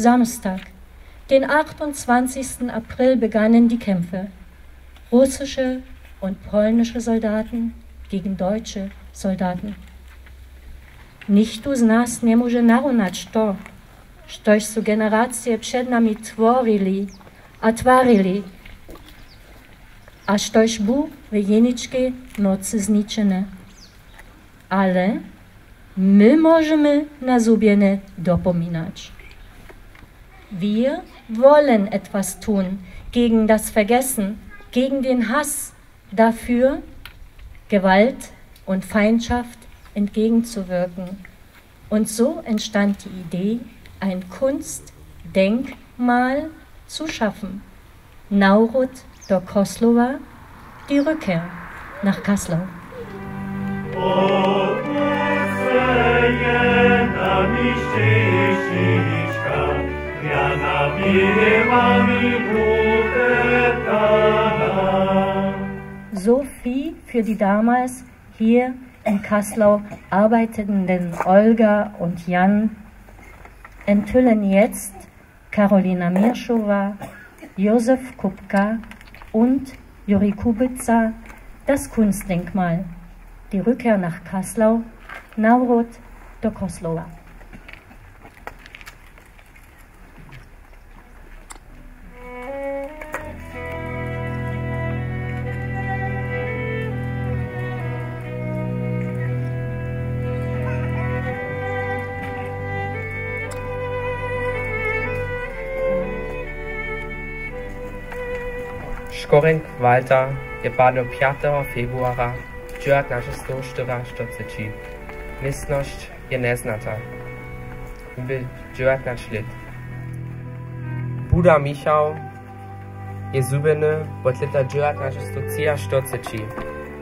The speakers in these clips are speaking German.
Samstag, den 28. April, begannen die Kämpfe. Russische und polnische Soldaten gegen deutsche Soldaten. Ніхто з нас не може наронати то, що генерації перед нами творили, а що ж був воєнічки nocy zničené. Ale my możemy na sobie nie dopominać. Wir wollen etwas tun gegen das Vergessen, gegen den Hass, dafür Gewalt und Feindschaft entgegenzuwirken. Und so entstand die Idee, ein Kunstdenkmal zu schaffen. Nawrót do Kościoła, die Rückkehr nach Kasslau. Sophie für die damals hier in Kasslau arbeitenden Olga und Jan enthüllen jetzt Karolina Mirschowa, Josef Kupka und Juri Kubica das Kunstdenkmal, die Rückkehr nach Kasslau, Nawrót do Kościoła. Škorenk Walter je padlo 5. februara 1944. Místnosť je neznatá. Byl 19 let. Buda Michał je zubeny od leta 1943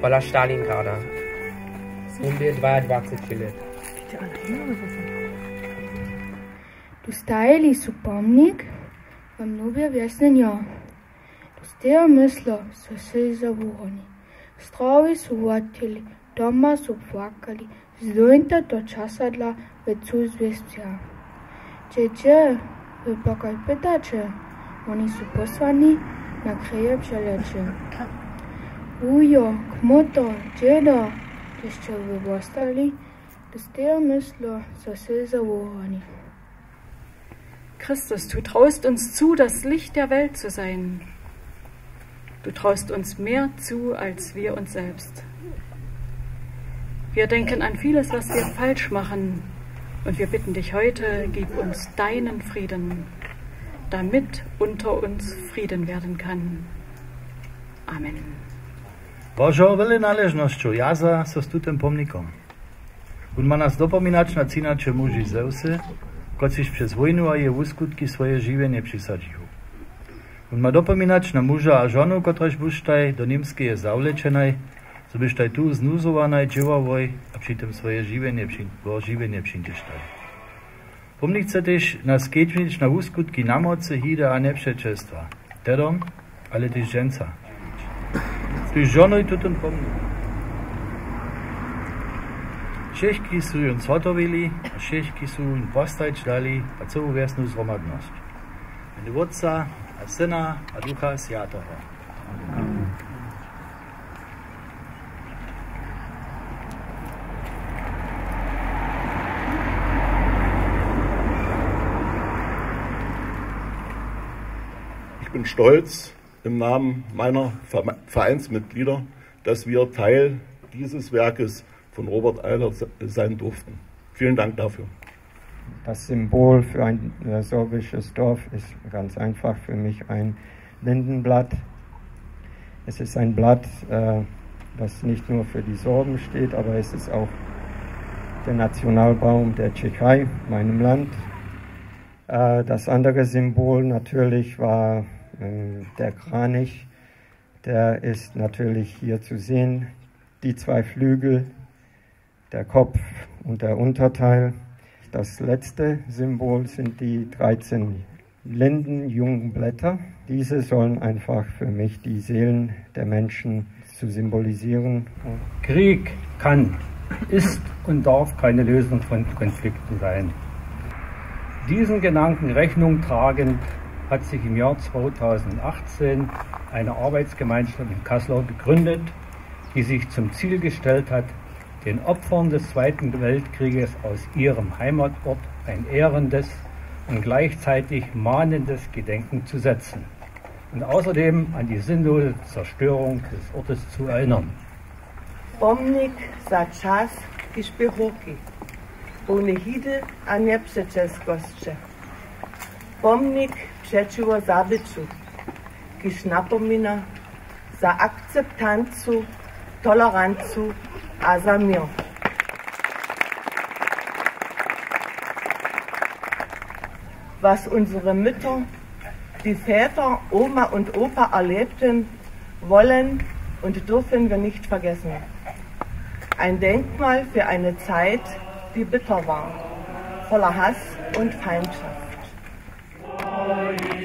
pola Stalingrada. Byl 22 let. Tu stajali su pomnik v mnoge vjesnenja. Z tega mysla so se zavorani. Strovi su vatili, doma su plakali, zdojnta do časadla vecu zvestja. Če, vy pakaj pytače, oni su poslani na kreje přeleče. Ujo, kmoto, džeda, ještě vy ostali, z tega mysla so se zavorani. Christus, du traust uns zu, das Licht der Welt zu sein. Du traust uns mehr zu, als wir uns selbst. Wir denken an vieles, was wir falsch machen, und wir bitten dich heute, gib uns deinen Frieden, damit unter uns Frieden werden kann. Amen. Božou velinaležnosťou jaza so s tutým pomnikom. On ma nás dopomínać na cinače muži Zeusy, kociž przez wojnu a je uskutki swoje žiwienie przysadził. On ma dopomínać na muža a žonu, kotrež buštaj do Nimskeje zavlečenej, so byštaj tu znuzovanej dživavoj a přitom svoje žiwienie přintištaj. Pomnik chce tež nas kedžnič na uskutki namoce, hide a nepřečestva. Tedom, ale tež ženca. Tu žonuj tutun pomnik. Všechki su jun zhotovili, a všechki su jun postajč dali a celú vesnú zromadnosť. Mene Otca a Syna a Ducha Svatého. Ich bin stolz im Namen meiner Vereinsmitglieder, dass wir Teil dieses Werkes von Robert Eilert sein durften. Vielen Dank dafür. Das Symbol für ein sorbisches Dorf ist ganz einfach für mich ein Lindenblatt. Es ist ein Blatt, das nicht nur für die Sorben steht, aber es ist auch der Nationalbaum der Tschechei, meinem Land. Das andere Symbol natürlich war der Kranich. Der ist natürlich hier zu sehen. Die zwei Flügel, der Kopf und der Unterteil. Das letzte Symbol sind die 13 Linden, jungen Blätter. Diese sollen einfach für mich die Seelen der Menschen zu symbolisieren. Krieg kann, ist und darf keine Lösung von Konflikten sein. Diesen Gedanken Rechnung tragend hat sich im Jahr 2018 eine Arbeitsgemeinschaft in Kassel gegründet, die sich zum Ziel gestellt hat, den Opfern des Zweiten Weltkrieges aus ihrem Heimatort ein ehrendes und gleichzeitig mahnendes Gedenken zu setzen und außerdem an die sinnlose Zerstörung des Ortes zu erinnern. Pomnik za čas i špehoki, pownehide a nie przeczeskosće. Pomnik przeciwo zabyciu, kiż napomina za akceptancu, tolerancu a za mir. Was unsere Mütter, die Väter, Oma und Opa erlebten, wollen und dürfen wir nicht vergessen. Ein Denkmal für eine Zeit, die bitter war, voller Hass und Feindschaft. Oni